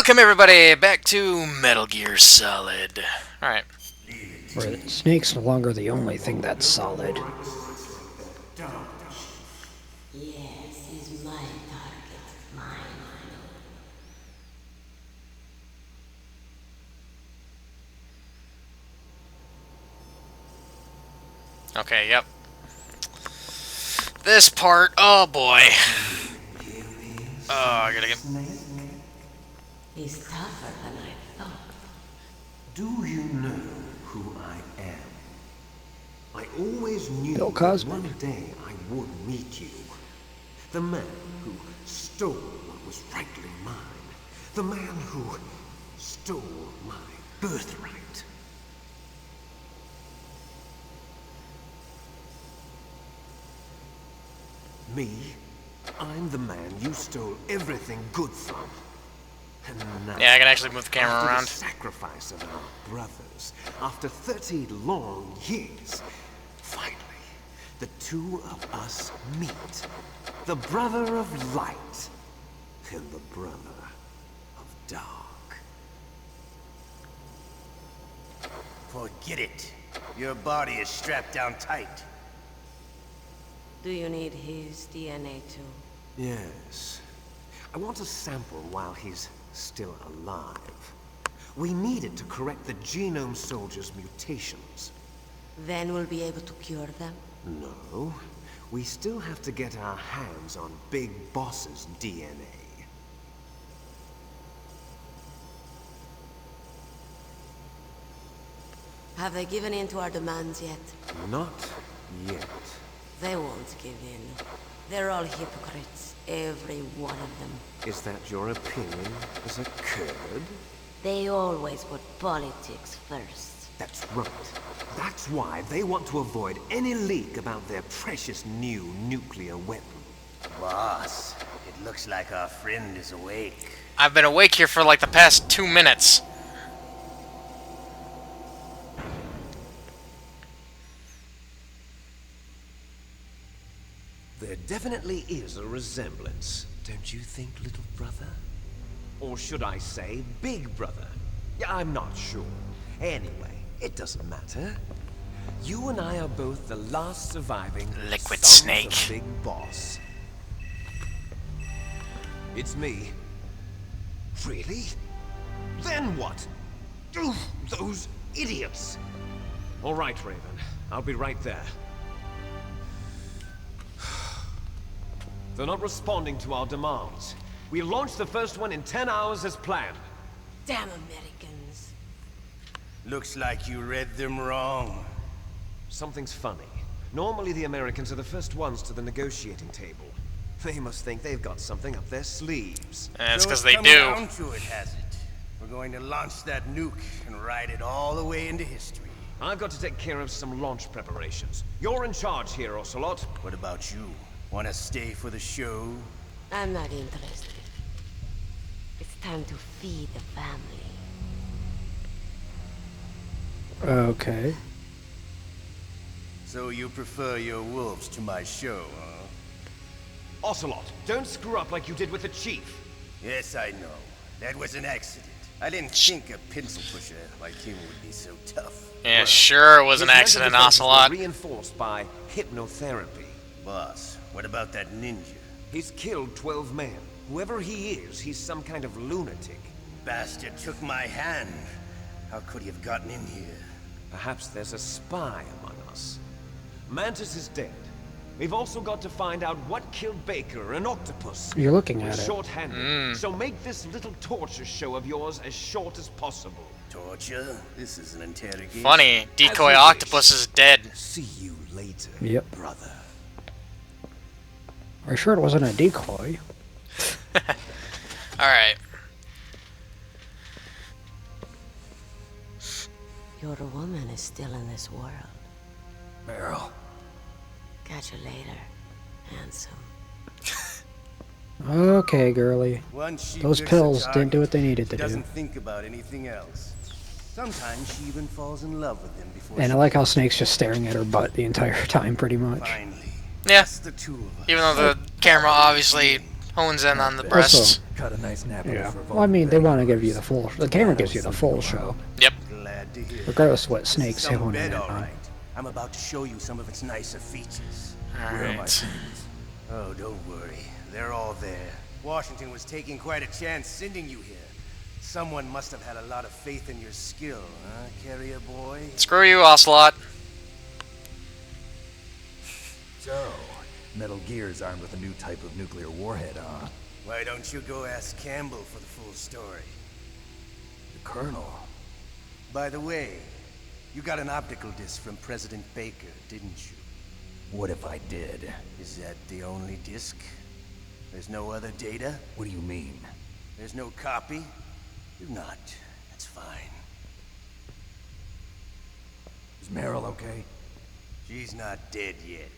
Welcome everybody back to Metal Gear Solid. Alright. Where Snake's no longer the only thing that's solid. Yes, he's my target. Mine. Okay, yep. This part, oh boy. Oh, I gotta get... He's tougher than I thought. Do you know who I am? I always knew Bill that Cosby. one day I would meet you. The man who stole what was rightly mine. The man who stole my birthright. Me? I'm the man you stole everything good from. And now, Yeah, I can actually move the camera after around. the sacrifice of our brothers, after 30 long years, finally, the two of us meet. The brother of light and the brother of dark. Forget it. Your body is strapped down tight. Do you need his DNA too? Yes. I want a sample while he's still alive. We need it to correct the Genome Soldier's mutations. Then we'll be able to cure them? No. We still have to get our hands on Big Boss's DNA. Have they given in to our demands yet? Not yet. They won't give in. They're all hypocrites, every one of them. Is that your opinion as a Kurd? They always put politics first. That's right. That's why they want to avoid any leak about their precious new nuclear weapon. Boss, it looks like our friend is awake. I've been awake here for like the past 2 minutes. There definitely is a resemblance, don't you think, little brother? Or should I say, big brother? Yeah, I'm not sure. Anyway, it doesn't matter. You and I are both the last surviving Liquid sons Snake. of Big Boss. It's me. Really? Then what? Oof, those idiots! All right, Raven. I'll be right there. They're not responding to our demands. We launched the first one in 10 hours as planned. Damn Americans. Looks like you read them wrong. Something's funny. Normally the Americans are the first ones to the negotiating table. They must think they've got something up their sleeves. That's So because it's they come do. down to it, has it? We're going to launch that nuke and ride it all the way into history. I've got to take care of some launch preparations. You're in charge here, Ocelot. What about you? Want to stay for the show? I'm not interested. It's time to feed the family. Okay. So you prefer your wolves to my show, huh? Ocelot, don't screw up like you did with the chief. Yes, I know. That was an accident. I didn't think a pencil pusher like him would be so tough. Yeah, sure it was an His mental accident, defenses were Ocelot. reinforced by hypnotherapy. Boss, what about that ninja? He's killed 12 men. Whoever he is, he's some kind of lunatic. Bastard took my hand. How could he have gotten in here? Perhaps there's a spy among us. Mantis is dead. We've also got to find out what killed Baker, an octopus. You're looking We're at it. short-handed, so make this little torture show of yours as short as possible. Torture? This is an interrogation. Funny, decoy As you octopus wish. is dead. See you later, Yep. brother. Are you sure it wasn't a decoy? Alright. Your woman is still in this world. Meryl. Catch you later, handsome. Okay, girly. Once she Those picks a pills target, didn't do what they needed she to do. doesn't think about anything else. Sometimes she even falls in love with him before And I she like how Snake's just staring at her butt the entire time, pretty much. finally. Yeah. Just the two of us. Even though the camera obviously Hones in on the Also- breasts. Cut a nice nap on the Yeah. frivolity Well, I mean, they bed. want to give you the full. The camera gives you the full show, Yep. Glad to hear. regardless of what This is Snake's some honing bed, in all on. right. I'm about to show you some of its nicer features. Where are my Alright. things? Oh, don't worry. They're all there. Washington was taking quite a chance sending you here. Someone must have had a lot of faith in your skill, huh, carrier boy? Screw you, Ocelot. So, Metal Gear's armed with a new type of nuclear warhead, huh? Why don't you go ask Campbell for the full story? The Colonel. By the way, you got an optical disc from President Baker, didn't you? What if I did? Is that the only disc? There's no other data? What do you mean? There's no copy? Do not. That's fine. Is Meryl okay? She's not dead yet.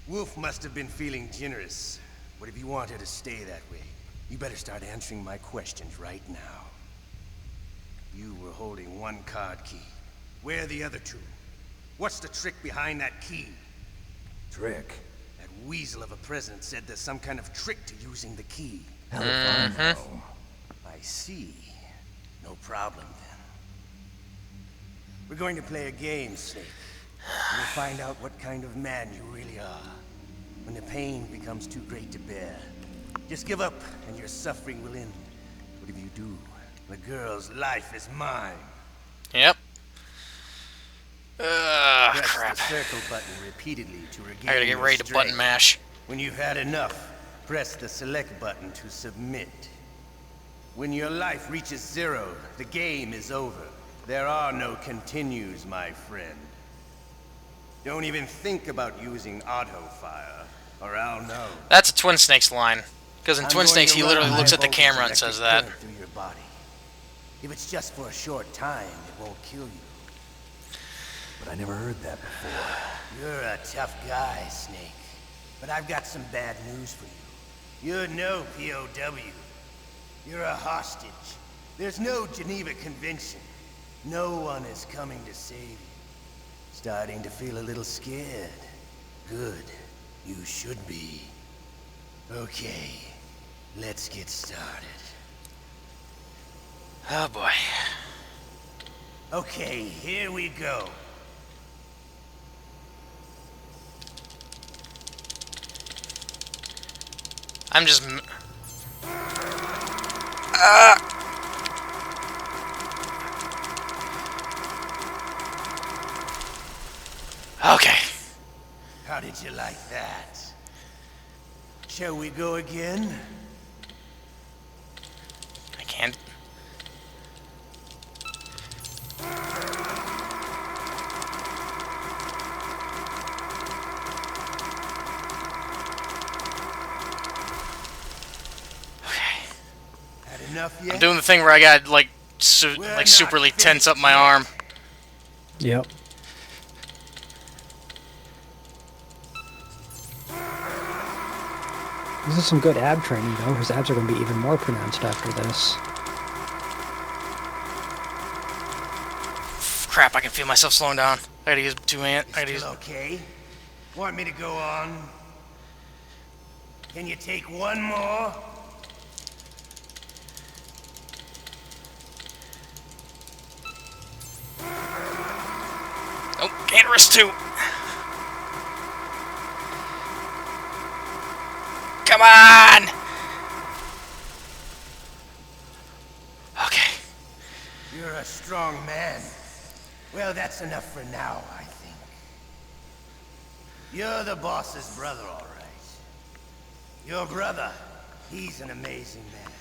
Wolf must have been feeling generous. But if you want her to stay that way, you better start answering my questions right now. You were holding one card key. Where are the other two? What's the trick behind that key? Trick? That weasel of a president said there's some kind of trick to using the key. Hell if I know. I see. No problem then. We're going to play a game, Snake. We'll find out what kind of man you really are. When the pain becomes too great to bear, just give up and your suffering will end. But if you do, the girl's life is mine. Yep. Press Crap. the circle button repeatedly to regain I gotta get your ready to button strength. mash. When you've had enough, press the select button to submit. When your life reaches 0, the game is over. There are no continues, my friend. Don't even think about using auto fire, or I'll know. That's a Twin Snakes line. Because in I'm Twin going Snakes, to he run literally high looks at the voltage camera and electric says that. current through your body. If it's just for a short time, it won't kill you. But I never heard that before. You're a tough guy, Snake. But I've got some bad news for you. You're no POW. You're a hostage. There's no Geneva Convention. No one is coming to save you. Starting to feel a little scared. Good. You should be. Okay. Let's get started. Oh boy. Okay, here we go. I'm just. Okay. How did you like that? Shall we go again? I can't. Had enough yet? I'm doing the thing where I got like, We're like not superly tense up finished my yet. arm. Yep. This is some good ab training, though. His abs are going to be even more pronounced after this. Crap, I can feel myself slowing down. I gotta use two hand. I gotta use. Still okay? Want me to go on? Can you take one more? Oh, can't risk two. Come on! Okay. You're a strong man. Well, that's enough for now, I think. You're the boss's brother, all right. Your brother, he's an amazing man.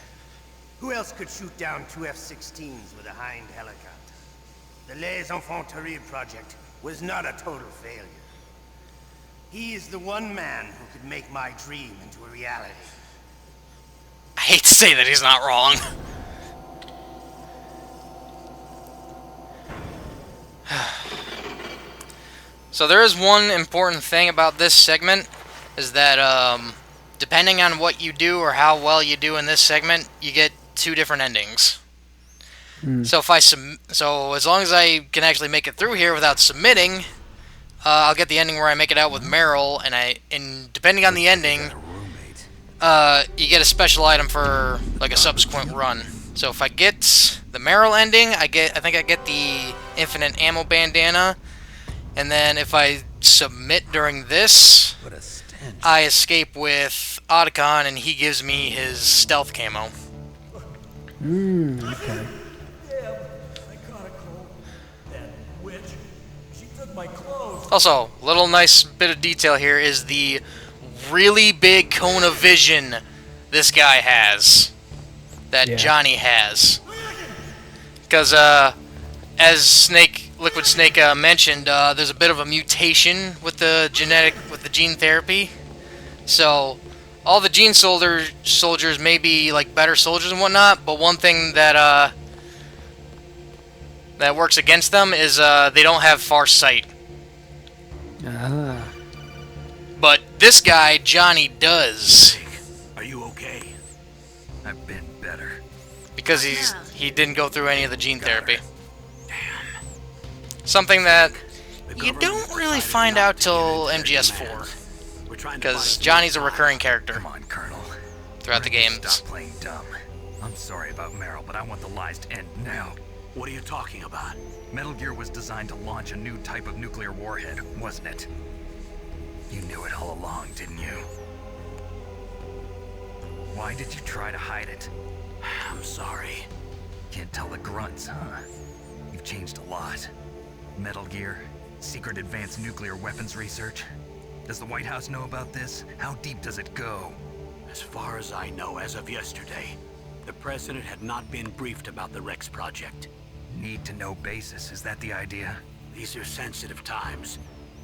Who else could shoot down two F-16s with a Hind helicopter? The Les Enfants Terribles project was not a total failure. He is the one man who could make my dream into a reality. I hate to say that he's not wrong. So there is one important thing about this segment, is that depending on what you do or how well you do in this segment, you get two different endings. So if so as long as I can actually make it through here without submitting, I'll get the ending where I make it out with Meryl, and depending on the ending, Got a roommate. you get a special item for like a subsequent run. So if I get the Meryl ending, I think I get the infinite ammo bandana, and then if I submit during this, What a stench. I escape with Otacon, and he gives me his stealth camo. Okay. Damn, I caught a cold. That witch, she took my clothes. Also, little nice bit of detail here is the really big cone of vision this guy has, that Yeah. Johnny has. Because, as Liquid Snake mentioned, there's a bit of a mutation with the gene therapy. So, all the gene soldiers may be like better soldiers and whatnot, but one thing that that works against them is they don't have far sight. Ah. But this guy, Johnny, does. Are you okay? I've been better. Because he didn't go through any of the gene therapy. Something that you don't really find out till MGS4. Because Johnny's a recurring character Come on, Colonel. throughout the We're gonna games. Stop playing dumb. I'm sorry about Meryl, but I want the lies to end now. What are you talking about? Metal Gear was designed to launch a new type of nuclear warhead, wasn't it? You knew it all along, didn't you? Why did you try to hide it? I'm sorry. Can't tell the grunts, huh? You've changed a lot. Metal Gear, secret advanced nuclear weapons research. Does the White House know about this? How deep does it go? As far as I know, as of yesterday, the President had not been briefed about the Rex project. Need-to-know basis, is that the idea? These are sensitive times.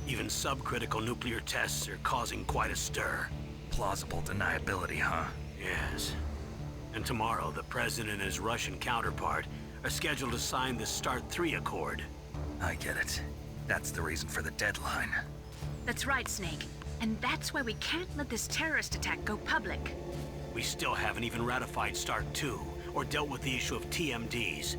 Even subcritical nuclear tests are causing quite a stir. Plausible deniability, huh? Yes. And tomorrow, the President and his Russian counterpart are scheduled to sign the START 3 Accord. I get it. That's the reason for the deadline. That's right, Snake. And that's why we can't let this terrorist attack go public. We still haven't even ratified START 2 or dealt with the issue of TMDs.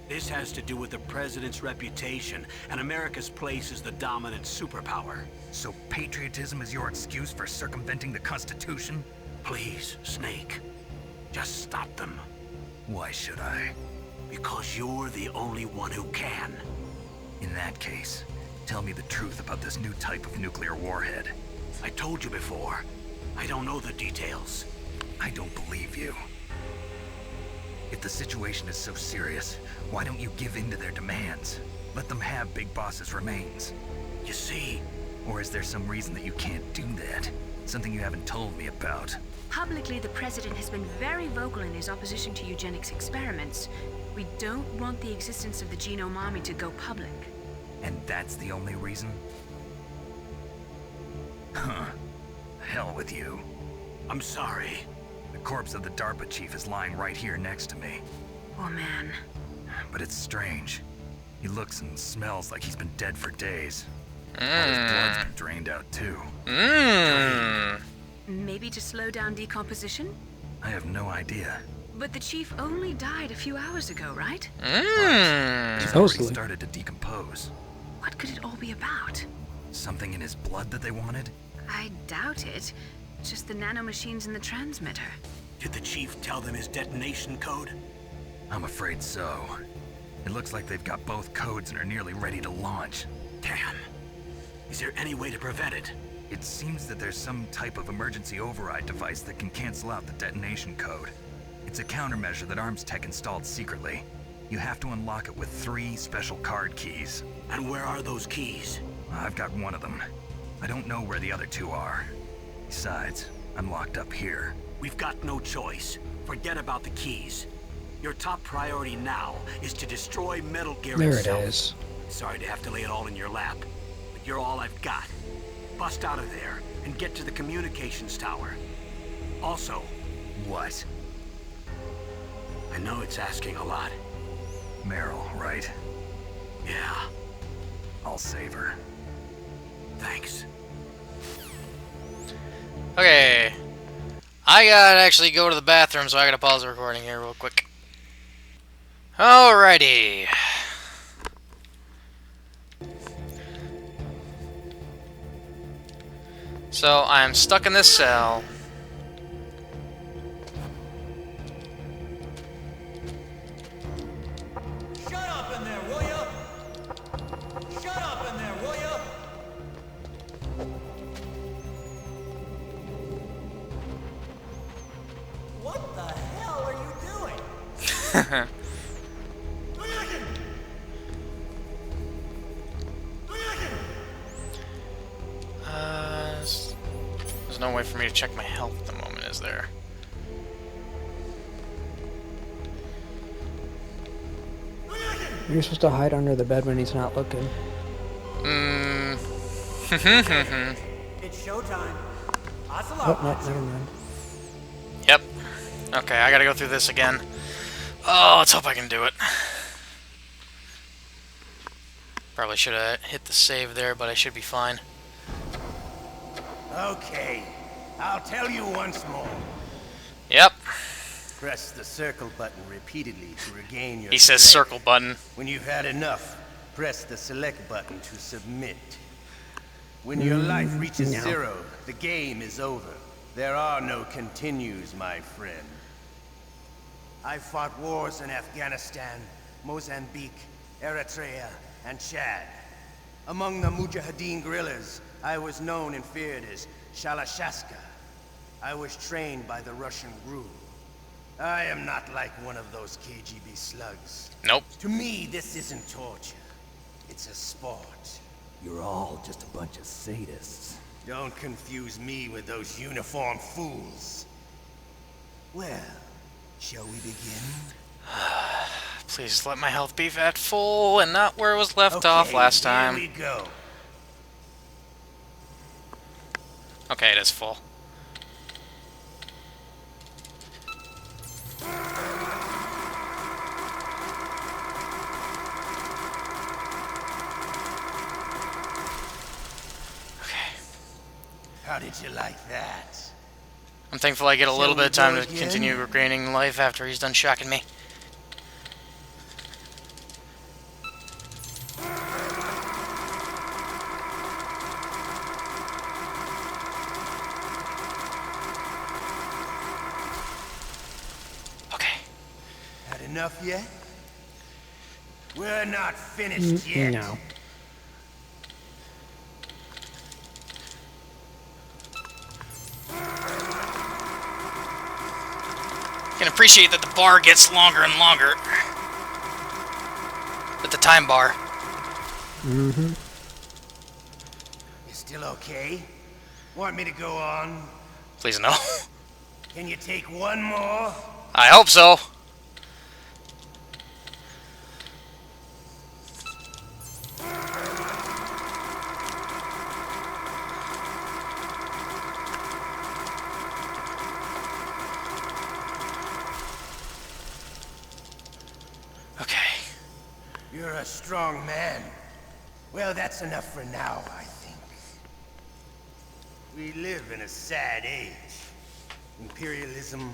This has to do with the President's reputation and America's place as the dominant superpower. So patriotism is your excuse for circumventing the Constitution? Please, Snake, just stop them. Why should I? Because you're the only one who can. In that case, tell me the truth about this new type of nuclear warhead. I told you before, I don't know the details. I don't believe you. If the situation is so serious, why don't you give in to their demands? Let them have Big Boss's remains. You see, Or is there some reason that you can't do that? Something you haven't told me about? Publicly, the president has been very vocal in his opposition to eugenics experiments. We don't want the existence of the genome army to go public. And that's the only reason? Huh. Hell with you. I'm sorry. The corpse of the DARPA chief is lying right here next to me. Oh man. But it's strange. He looks and smells like he's been dead for days. All his blood's been drained out too. Maybe to slow down decomposition? I have no idea. But the chief only died a few hours ago, right? He's already Supposedly. started to decompose. What could it all be about? Something in his blood that they wanted? I doubt it. Just the nanomachines in the transmitter. Did the chief tell them his detonation code? I'm afraid so. It looks like they've got both codes and are nearly ready to launch. Damn. Is there any way to prevent it? It seems that there's some type of emergency override device that can cancel out the detonation code. It's a countermeasure that Arms Tech installed secretly. You have to unlock it with 3 special card keys. And where are those keys? I've got one of them. I don't know where the other 2 are. Besides, I'm locked up here. We've got no choice. Forget about the keys. Your top priority now is to destroy Metal Gear There it itself. is. Sorry to have to lay it all in your lap, but you're all I've got. Bust out of there and get to the communications tower. Also, What? I know it's asking a lot. Meryl, right? Yeah, I'll save her. thanks. Okay. I gotta actually go to the bathroom, so I gotta pause the recording here real quick. Alrighty. So I'm stuck in this cell. There's no way for me to check my health at the moment, is there? You're supposed to hide under the bed when he's not looking. It's showtime. Oh, no, never mind. Yep. Okay, I gotta go through this again. Oh, let's hope I can do it. Probably should have hit the save there, but I should be fine. Okay, I'll tell you once more. Yep. Press the circle button repeatedly to regain your He says strength. circle button. When you've had enough, press the select button to submit. When your life reaches no. 0, the game is over. There are no continues, my friend. I fought wars in Afghanistan, Mozambique, Eritrea, and Chad. Among the Mujahideen guerrillas, I was known and feared as Shalashaska. I was trained by the Russian GRU. I am not like one of those KGB slugs. Nope. To me, this isn't torture. It's a sport. You're all just a bunch of sadists. Don't confuse me with those uniformed fools. Well, shall we begin? Please let my health be at full and not where it was left off last time. Here we go. Okay, it is full. How did you like that? I'm thankful I get a little bit of Shall time we to go again? continue regaining life after he's done shocking me. Okay. Had enough yet? We're not finished yet. No. I can appreciate that the bar gets longer and longer. At the time bar. You still okay? Want me to go on? Please no. Can you take one more? I hope so. Okay. You're a strong man. Well, that's enough for now, I think. We live in a sad age. Imperialism,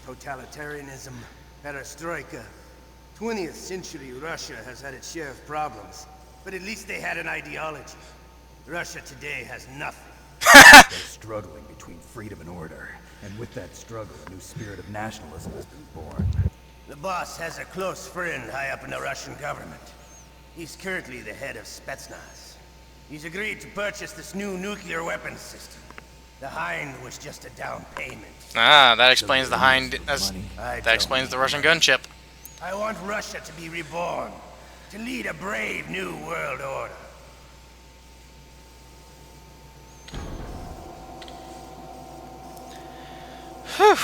totalitarianism, perestroika. 20th century Russia has had its share of problems, but at least they had an ideology. Russia today has nothing. They're struggling between freedom and order. And with that struggle, a new spirit of nationalism has been born. The boss has a close friend high up in the Russian government. He's currently the head of Spetsnaz. He's agreed to purchase this new nuclear weapons system. The Hind was just a down payment. Ah, that explains the Hind. I That explains the Russian gunship. I want Russia to be reborn, to lead a brave new world order. Whew.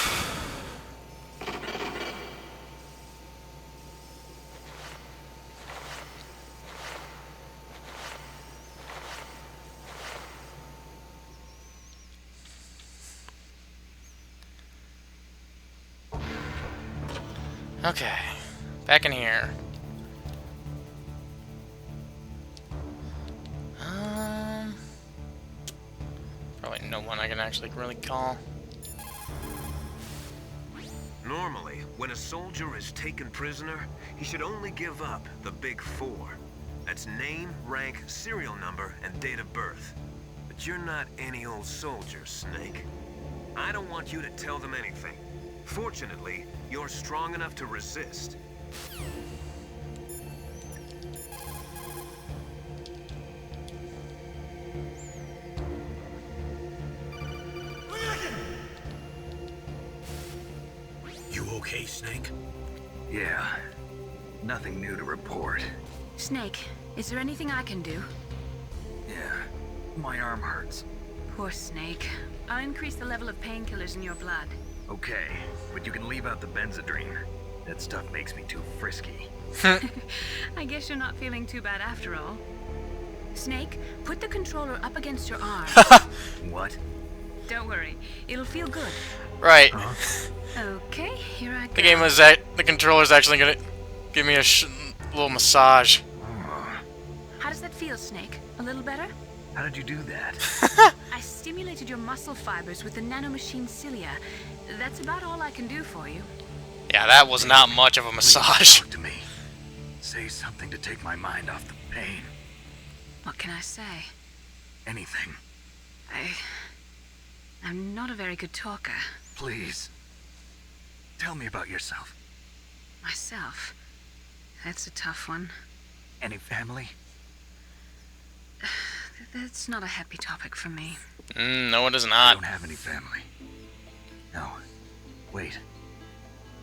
Okay, back in here. Probably no one I can actually really call. Normally, when a soldier is taken prisoner, he should only give up the big four. That's name, rank, serial number, and date of birth. But you're not any old soldier, Snake. I don't want you to tell them anything. Fortunately, you're strong enough to resist. You okay, Snake? Yeah. Nothing new to report. Snake, is there anything I can do? Yeah. My arm hurts. Poor Snake. I'll increase the level of painkillers in your blood. Okay, but you can leave out the Benzedrine. That stuff makes me too frisky. I guess you're not feeling too bad after all. Snake, put the controller up against your arm. What? Don't worry, it'll feel good. Right. Okay, here I go. The game was the controller's actually gonna give me a little massage. How does that feel, Snake? A little better? How did you do that? I stimulated your muscle fibers with the nanomachine cilia. That's about all I can do for you. Yeah, that was not much of a massage. Talk to me. Say something to take my mind off the pain. What can I say? Anything. I'm not a very good talker. Please. Tell me about yourself. Myself? That's a tough one. Any family? That's not a happy topic for me. No, it is I not. don't have any family. No. Wait.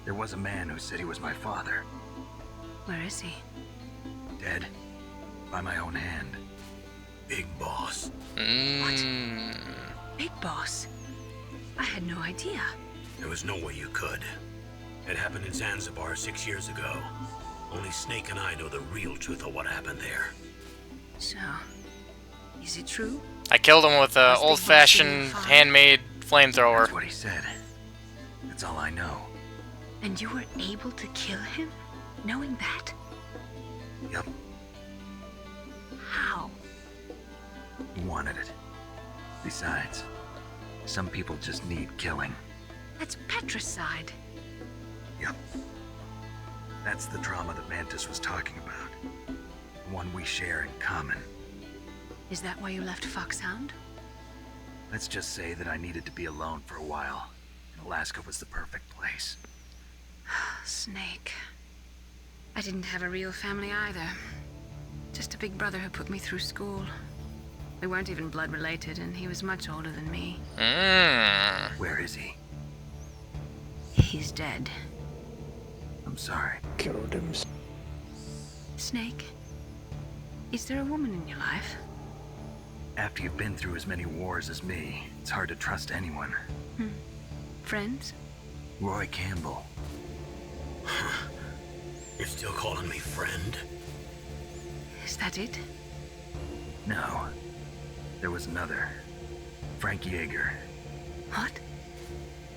There was a man who said he was my father. Where is he? Dead. By my own hand. Big Boss. Big Boss? I had no idea. There was no way you could. It happened in Zanzibar 6 years ago. Only Snake and I know the real truth of what happened there. So, is it true? I killed him with an Was Big Boss old-fashioned really your father? handmade flamethrower. That's what he said. That's all I know. And you were able to kill him? Knowing that? Yup. How? He wanted it. Besides, some people just need killing. That's patricide. Yup. That's the trauma that Mantis was talking about. The one we share in common. Is that why you left Foxhound? Let's just say that I needed to be alone for a while. And Alaska was the perfect place. Snake. I didn't have a real family either. Just a big brother who put me through school. We weren't even blood related, and he was much older than me. Where is he? He's dead. I'm sorry. Killed him. Snake, is there a woman in your life? After you've been through as many wars as me, it's hard to trust anyone. Friends? Roy Campbell. You're still calling me friend? Is that it? No. There was another. Frank Yeager. What?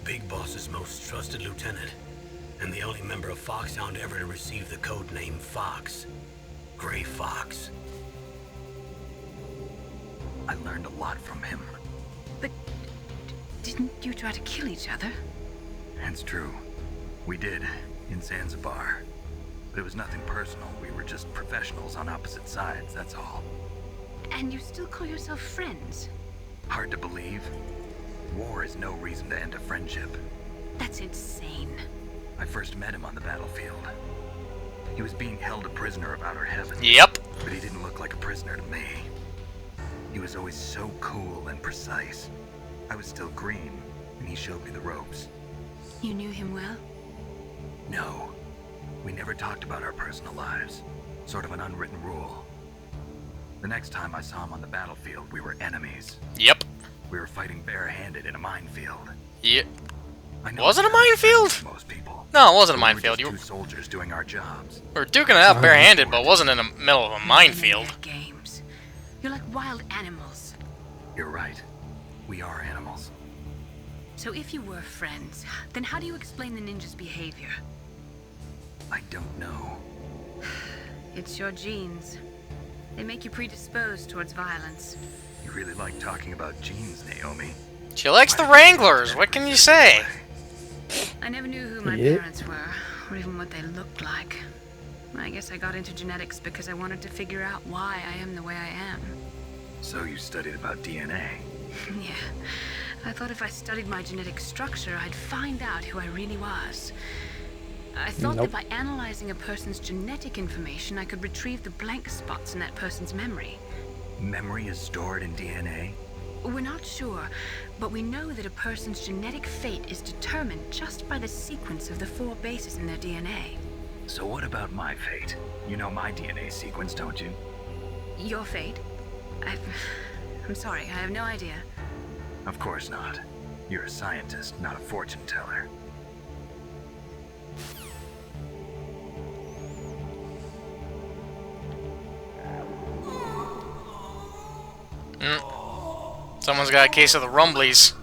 Big Boss's most trusted lieutenant, and the only member of Foxhound ever to receive the code name Fox. Gray Fox. I learned a lot from him. But didn't you try to kill each other? That's true. We did, in Zanzibar. But it was nothing personal. We were just professionals on opposite sides, that's all. And you still call yourself friends? Hard to believe. War is no reason to end a friendship. That's insane. I first met him on the battlefield. He was being held a prisoner of outer heaven. Yep. But he didn't look like a prisoner to me. He was always so cool and precise. I was still green, and he showed me the ropes. You knew him well? No. We never talked about our personal lives. Sort of an unwritten rule. The next time I saw him on the battlefield, we were enemies. Yep. We were fighting barehanded in a minefield. Yep. I know Was it a it's not minefield? for most people. No, it wasn't a We were minefield. just You two soldiers doing our jobs. were duking it out barehanded, but it wasn't in the middle of a minefield. Internet games. You're like wild animals. You're right. We are animals. So if you were friends, then how do you explain the ninja's behavior? I don't know. It's your genes. They make you predisposed towards violence. You really like talking about genes, Naomi. She likes the Wranglers. What can you say? I never knew who my Yep. parents were, or even what they looked like. I guess I got into genetics because I wanted to figure out why I am the way I am. So you studied about DNA. Yeah. I thought if I studied my genetic structure, I'd find out who I really was. I thought Nope. that by analyzing a person's genetic information, I could retrieve the blank spots in that person's memory. Memory is stored in DNA? We're not sure, but we know that a person's genetic fate is determined just by the sequence of the 4 bases in their DNA. So what about my fate? You know my DNA sequence, don't you? Your fate? I'm sorry, I have no idea. Of course not. You're a scientist, not a fortune teller. Someone's got a case of the rumblies.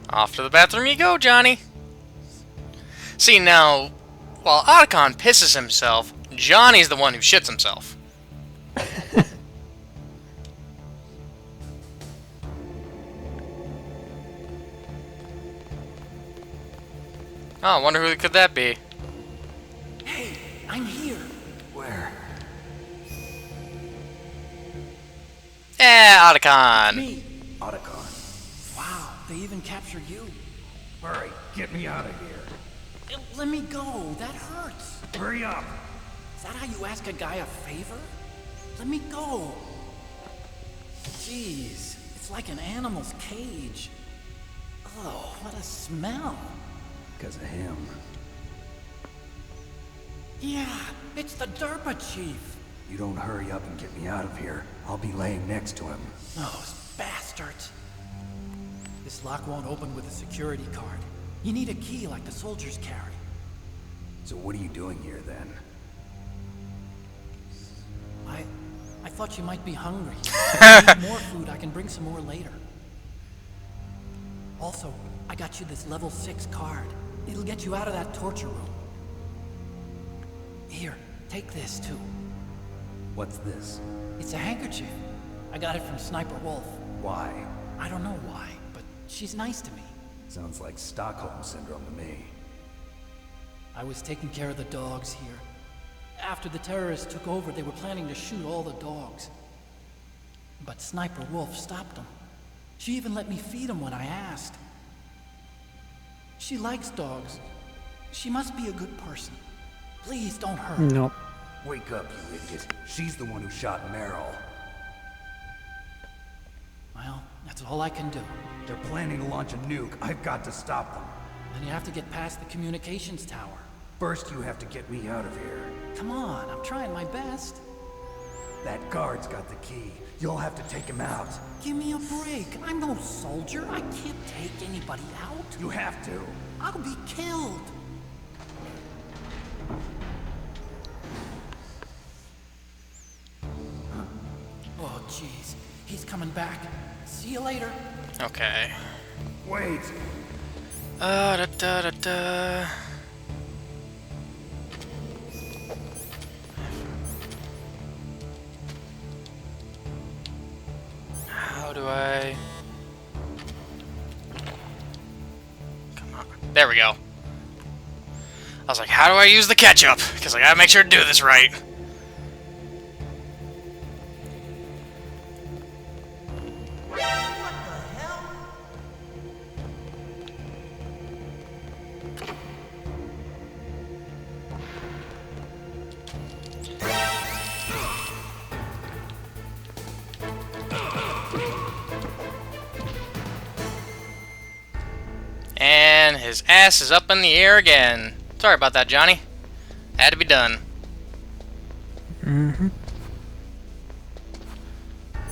Off to the bathroom you go, Johnny. See, now, while Otacon pisses himself, Johnny's the one who shits himself. Oh, I wonder who could that be? Hey, I'm here. Where? Otacon! Me. Otacon. Wow, they even captured you. Hurry, get me out of here. Let me go. That hurts. Hurry up. Is that how you ask a guy a favor? Let me go. Jeez, it's like an animal's cage. Oh, what a smell. Because of him. Yeah, it's the Derpa chief. You don't hurry up and get me out of here, I'll be laying next to him. Those bastards. This lock won't open with a security card. You need a key like the soldiers carry. So what are you doing here then? I thought you might be hungry. If you need more food, I can bring some more later. Also, I got you this level 6 card. It'll get you out of that torture room. Here, take this too. What's this? It's a handkerchief. I got it from Sniper Wolf. Why? I don't know why, but she's nice to me. Sounds like Stockholm Syndrome to me. I was taking care of the dogs here. After the terrorists took over, they were planning to shoot all the dogs. But Sniper Wolf stopped them. She even let me feed them when I asked. She likes dogs. She must be a good person. Please don't hurt her. Nope. Wake up, you idiot. She's the one who shot Meryl. Well, that's all I can do. They're planning to launch a nuke. I've got to stop them. Then you have to get past the communications tower. First, you have to get me out of here. Come on, I'm trying my best. That guard's got the key. You'll have to take him out. Give me a break. I'm no soldier. I can't take anybody out. You have to. I'll be killed. Oh, jeez. He's coming back. See you later. Okay. Wait. Da da da da. How do I... Come on. There we go. I was like, how do I use the ketchup? Because I gotta make sure to do this right. And his ass is up in the air again. Sorry about that, Johnny. Had to be done. Mm-hmm.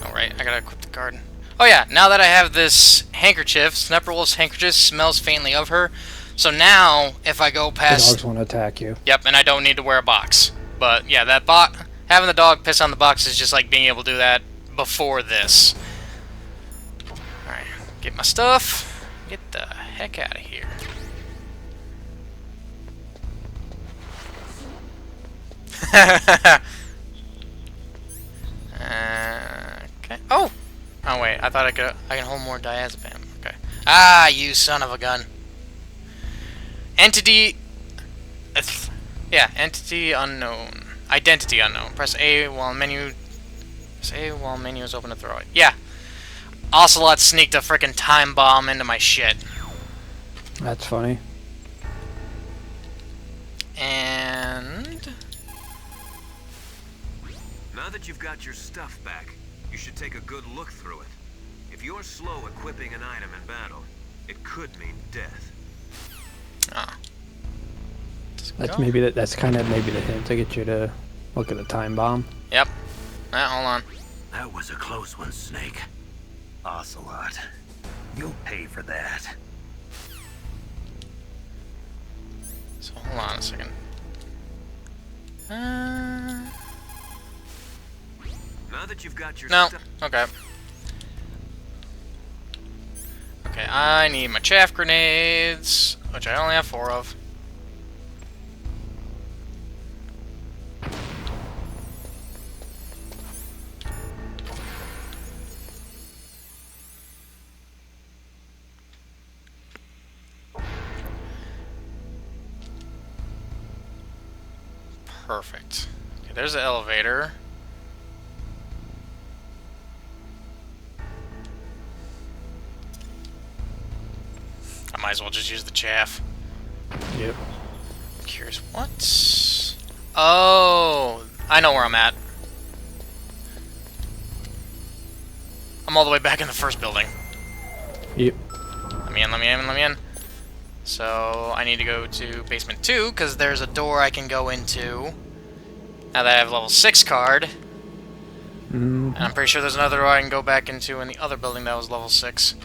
Alright, I gotta equip the card. Oh yeah, now that I have this handkerchief, Sniper Wolf's handkerchief smells faintly of her. So now, if I go The past... dogs won't attack you. Yep, and I don't need to wear a box. But yeah, that having the dog piss on the box is just like being able to do that before this. Alright, get my stuff. Get the heck out of here. Okay. Oh! Oh wait, I thought I can hold more diazepam. Okay. Ah, you son of a gun. Entity... Yeah, entity unknown. Identity unknown. Press A while menu... Press A while menu is open to throw it. Yeah. Ocelot sneaked a frickin' time bomb into my shit. That's funny. And... Now that you've got your stuff back, You should take a good look through it. If you're slow equipping an item in battle, it could mean death. Ah. That's kind of maybe the hint to get you to look at the time bomb. Yep. Hold on. That was a close one, Snake. Ocelot, you'll pay for that. So hold on a second. Now that you've got your No. stuff. Okay. Okay, I need my chaff grenades, which I only have 4 of. Perfect. Okay, there's the elevator. I might as well just use the chaff. Yep. I'm curious, what? Oh, I know where I'm at. I'm all the way back in the first building. Yep. Let me in, let me in, let me in. So, I need to go to basement 2, because there's a door I can go into. Now that I have level 6 card. And I'm pretty sure there's another door I can go back into in the other building that was level 6.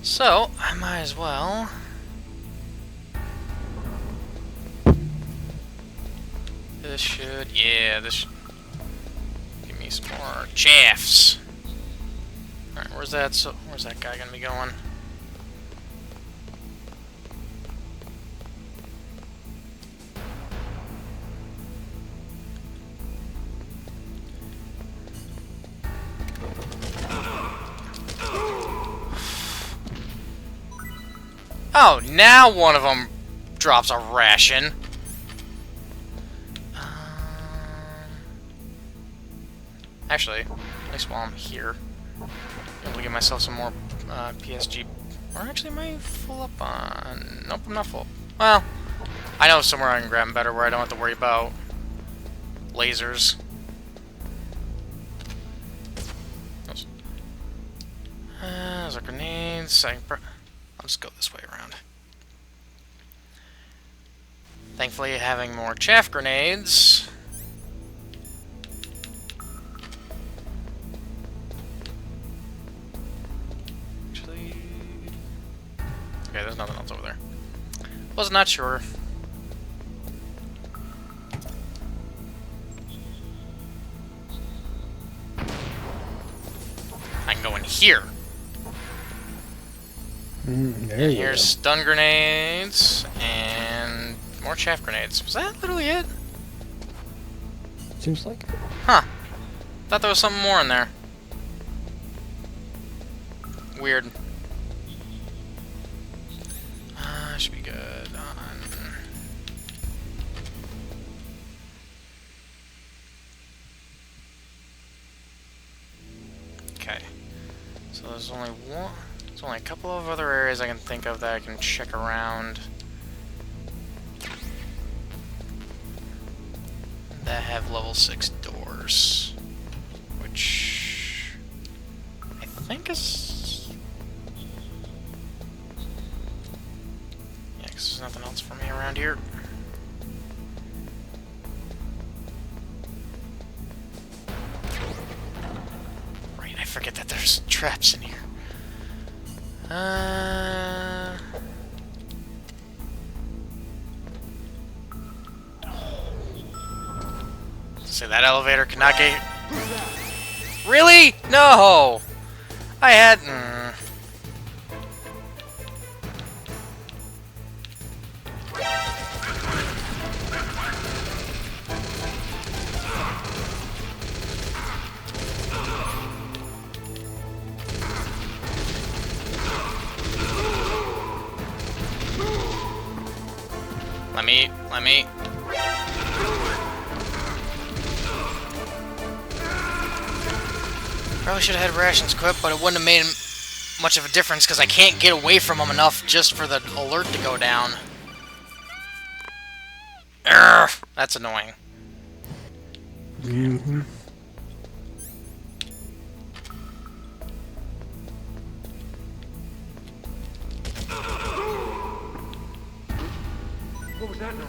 So, I might as well... This should... Yeah, this should... Give me some more chaffs. Alright, where's that guy gonna be going? Oh, now one of them drops a ration. Actually, at least while I'm here, I'm able to get myself some more PSG. Or actually, am I full up on? Nope, I'm not full. Well, I know somewhere I can grab them better where I don't have to worry about lasers. Those are grenades. I'll just go this way around. Thankfully, having more chaff grenades. Actually, okay, there's nothing else over there. Was not sure. I can go in here. There you Here's go. stun grenades and more chaff grenades. Was that literally it? Seems like it. Huh. Thought there was something more in there. Weird. Should be good on... Okay. So there's only one... There's only a couple of other areas I can think of that I can check around that have level 6 doors, which I think is... Yeah, because there's nothing else for me around here. Right, I forget that there's traps in here. Say that elevator cannot get... Really? No! I had... Let me... Probably should have had rations equipped, but it wouldn't have made much of a difference because I can't get away from them enough just for the alert to go down. Urgh, that's annoying. Mm-hmm. What was that noise?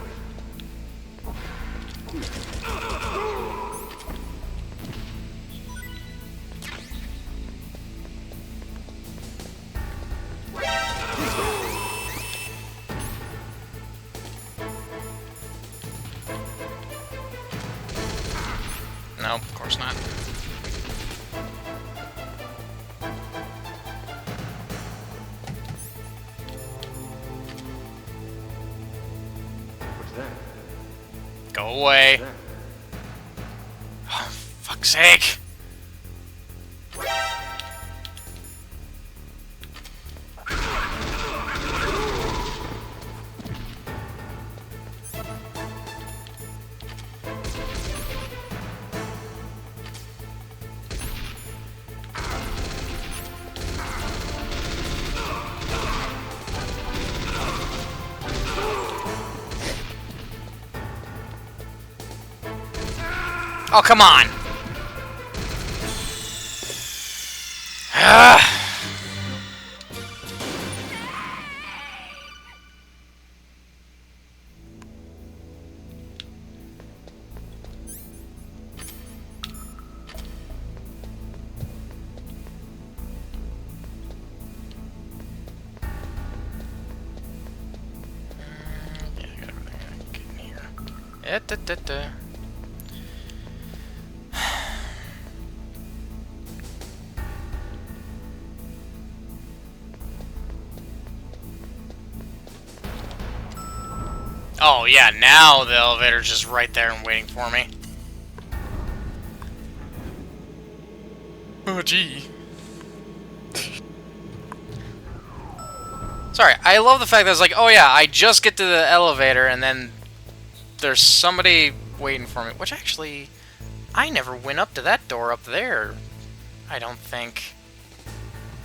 No, of course not. What's that? Go away. What's that? Oh, fuck's sake. Oh, come on! Yeah, I got everything I can get in here. Oh yeah, now the elevator's just right there and waiting for me. Oh gee. Sorry, I love the fact that it's like, oh yeah, I just get to the elevator and then there's somebody waiting for me. Which actually, I never went up to that door up there. I don't think.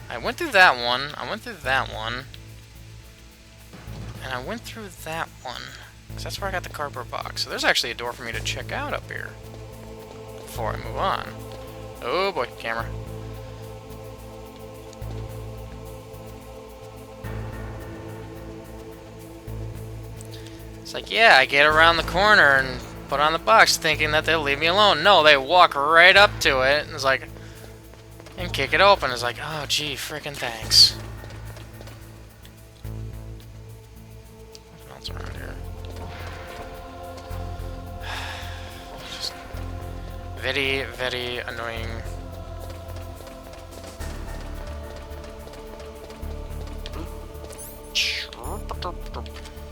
I went through that one, I went through that one, and I went through that one. Because that's where I got the cardboard box. So there's actually a door for me to check out up here before I move on. Oh boy, camera. It's like, yeah, I get around the corner and put on the box thinking that they'll leave me alone. No, they walk right up to it and it's like, and kick it open. It's like, oh gee, frickin' thanks. What else around here? Just very, very annoying.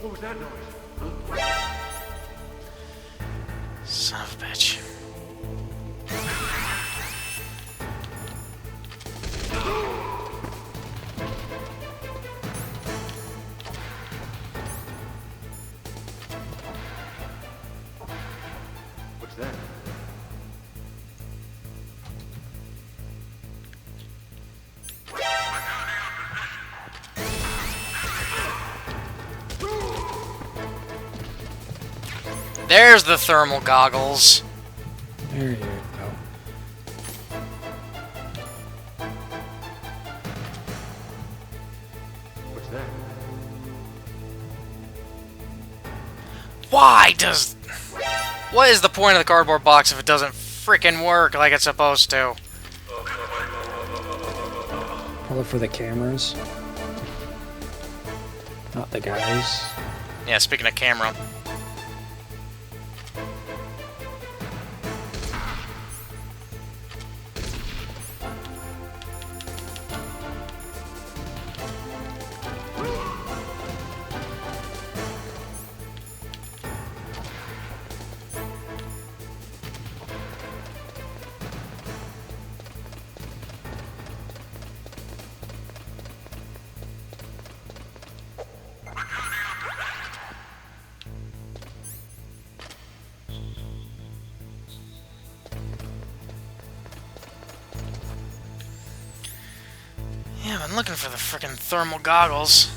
What was that noise? Son of a bitch. What's that? There's the thermal goggles. There you go. What's that? Why does... What is the point of the cardboard box if it doesn't frickin' work like it's supposed to? Probably for the cameras. Not the guys. Yeah, speaking of camera. Yeah, I've been looking for the frickin' thermal goggles.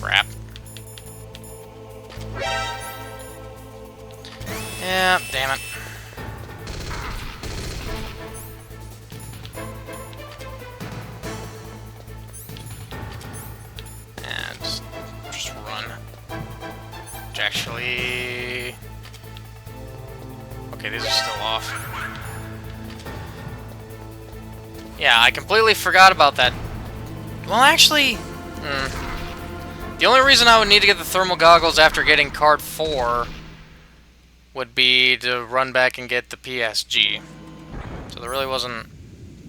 Crap. Yeah, damn it. And just run. Which actually... Okay, these are still off. Yeah, I completely forgot about that. Well, actually... The only reason I would need to get the thermal goggles after getting card 4 would be to run back and get the PSG. So there really wasn't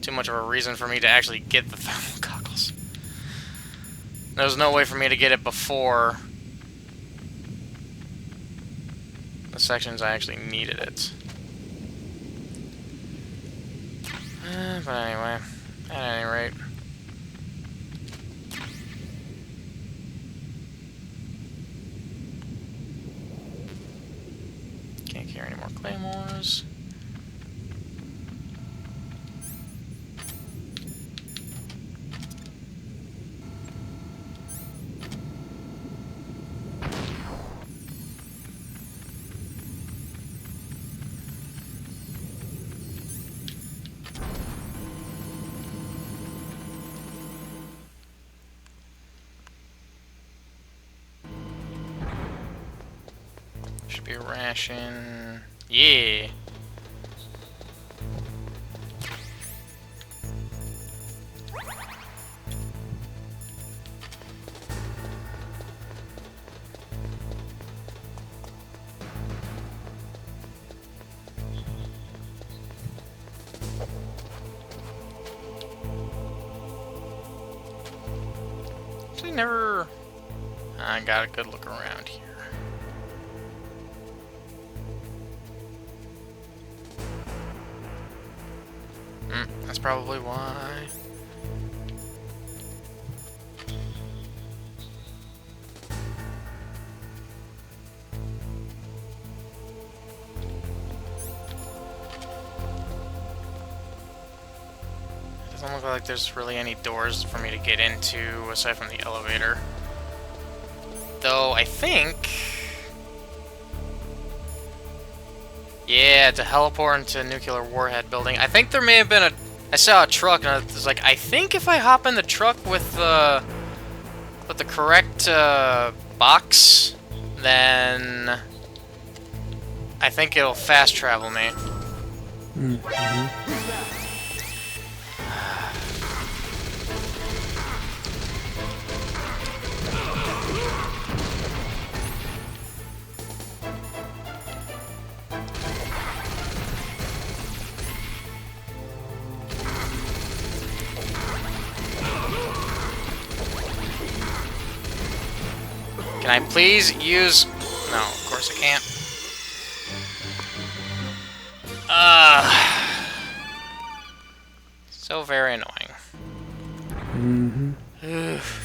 too much of a reason for me to actually get the thermal goggles. There was no way for me to get it before the sections I actually needed it. But anyway, at any rate. Can't carry any more claymores. Should be a ration. Yeah. Actually, never. I got a good look around here. That's probably why. It doesn't look like there's really any doors for me to get into aside from the elevator. Though I think... Yeah, to heliport into a nuclear warhead building. I think there may have been a... I saw a truck and I was like, I think if I hop in the truck with the correct box, then I think it'll fast travel me. Can I please use... No, of course I can't. So very annoying. And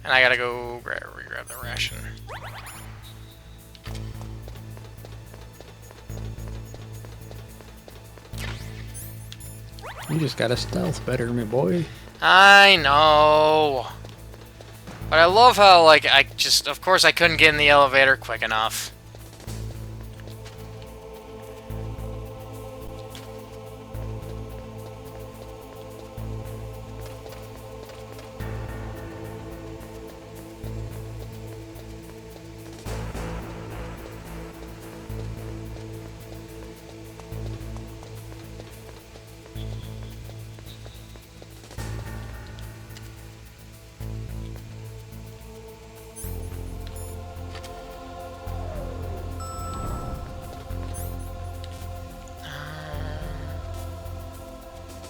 I gotta go re-grab the ration. You just gotta stealth better, my boy. I know. But I love how, like, of course I couldn't get in the elevator quick enough.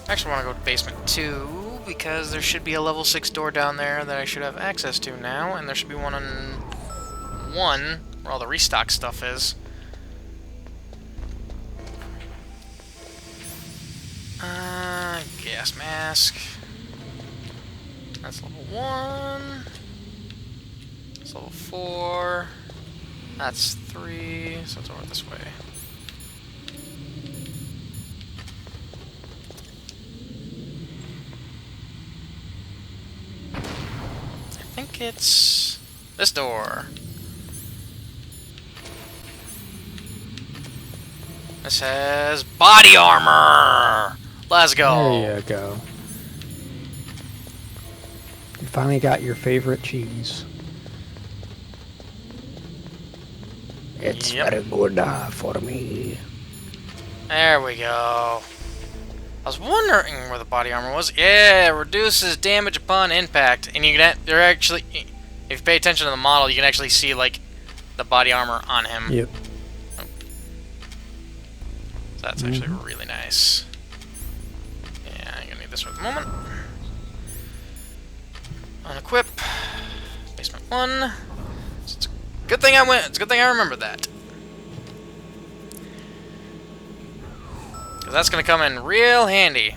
I actually want to go to basement 2 because there should be a level 6 door down there that I should have access to now, and there should be one on 1 where all the restock stuff is. Gas mask. That's level 1. That's level 4. That's 3, so it's over this way. I think it's... This door. This has body armor. Let's go. There you go. You finally got your favorite cheese. It's very good for me. There we go. I was wondering where the body armor was. Yeah, it reduces damage upon impact, and you can. They're actually, if you pay attention to the model, you can actually see like the body armor on him. Yep. So that's actually really nice. Yeah, I'm gonna need this for the moment. Unequip. Basement 1. So it's a good thing I went. It's a good thing I remembered that. Because that's going to come in real handy.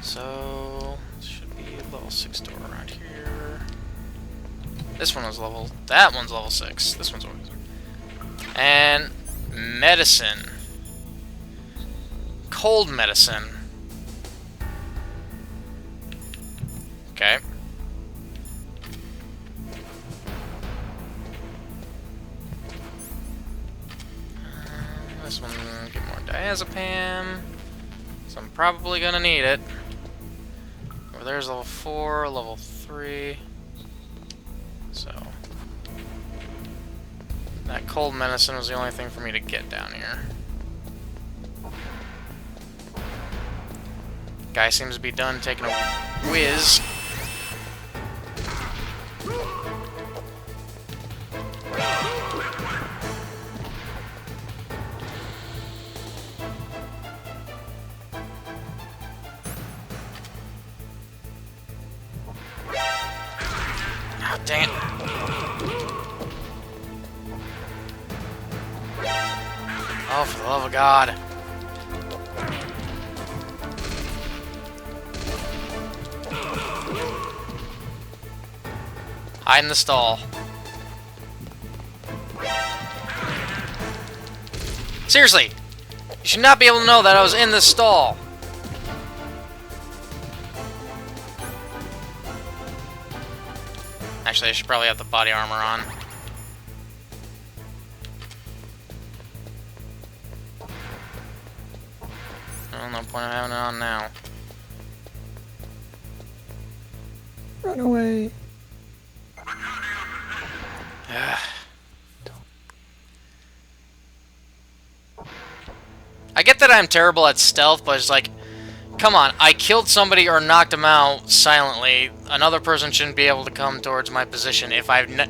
So, should be a level 6 door around here. This one was level... That one's level 6. This one's always... And... medicine. Cold medicine. Okay. This one, get more diazepam. So I'm probably gonna need it. Over there's level 4, level 3. So that cold medicine was the only thing for me to get down here. Guy seems to be done taking a whiz. Oh, dang it. Oh, for the love of God. Hide in the stall. Seriously, you should not be able to know that I was in the stall. Actually, I should probably have the body armor on. Well, no point in having it on now. Run away. I get that I'm terrible at stealth, but it's like, come on, I killed somebody or knocked him out silently. Another person shouldn't be able to come towards my position if I can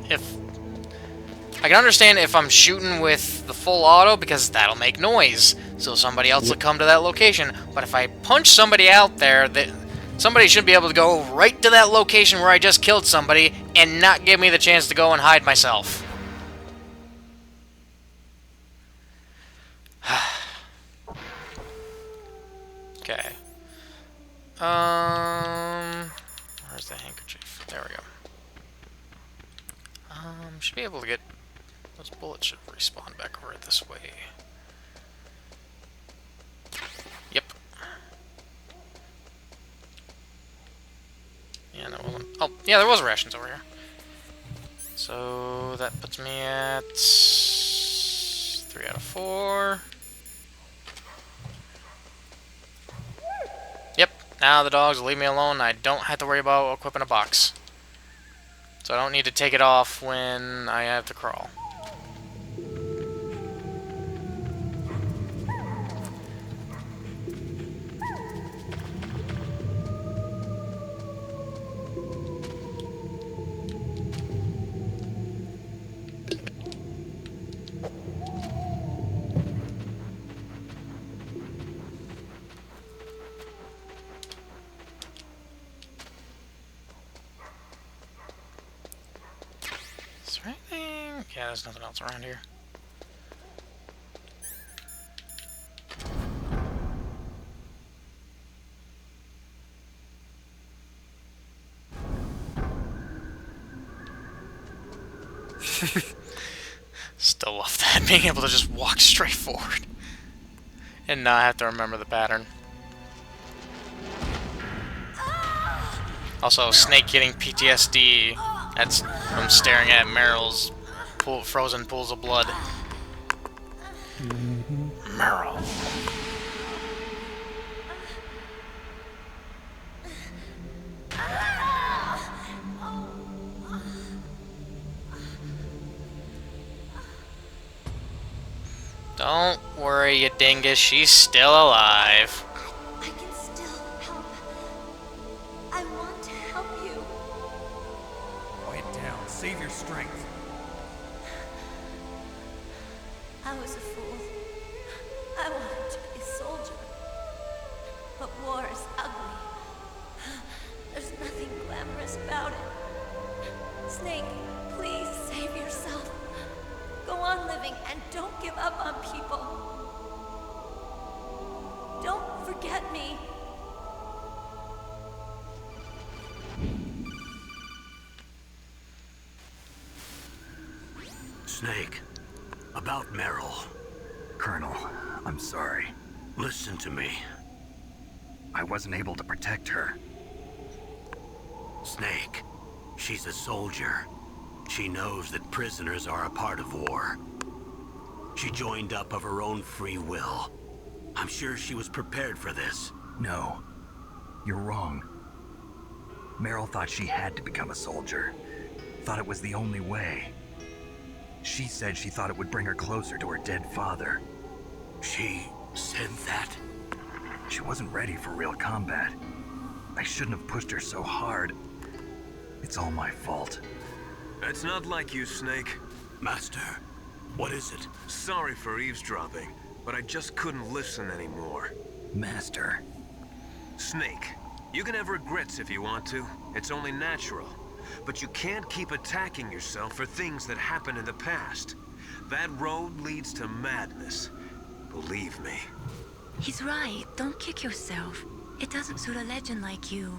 understand if I'm shooting with the full auto because that'll make noise, so somebody else will come to that location. But if I punch somebody out there, somebody should be able to go right to that location where I just killed somebody and not give me the chance to go and hide myself. Okay. Where's the handkerchief? There we go. Should be able to get... Those bullets should respawn back over this way. Yep. Yeah, no, wasn't... Oh, yeah, there was rations over here. So, that puts me at... 3 out of 4. Yep, now the dogs will leave me alone. I don't have to worry about equipping a box. So I don't need to take it off when I have to crawl. Is there anything? Yeah, there's nothing else around here. Still love that, being able to just walk straight forward and not have to remember the pattern. Also, Snake getting PTSD. That's from staring at Meryl's frozen pools of blood. Meryl. Don't worry, you dingus. She's still alive. I can still help. I want to help you. Quiet down. Save your strength. I was a fool. I wanted to be a soldier. But war is ugly. There's nothing glamorous about it. Snake, please save yourself. Go on living and don't give up on people. Don't forget me. Snake, about Meryl. Colonel, I'm sorry. Listen to me. I wasn't able to protect her. Snake, she's a soldier. She knows that prisoners are a part of war. She joined up of her own free will. I'm sure she was prepared for this. No. You're wrong. Meryl thought she had to become a soldier. Thought it was the only way. She said she thought it would bring her closer to her dead father. She said that? She wasn't ready for real combat. I shouldn't have pushed her so hard. It's all my fault. It's not like you, Snake. Master, what is it? Sorry for eavesdropping, but I just couldn't listen anymore. Master. Snake, you can have regrets if you want to. It's only natural. But you can't keep attacking yourself for things that happened in the past. That road leads to madness. Believe me. He's right. Don't kick yourself. It doesn't suit a legend like you.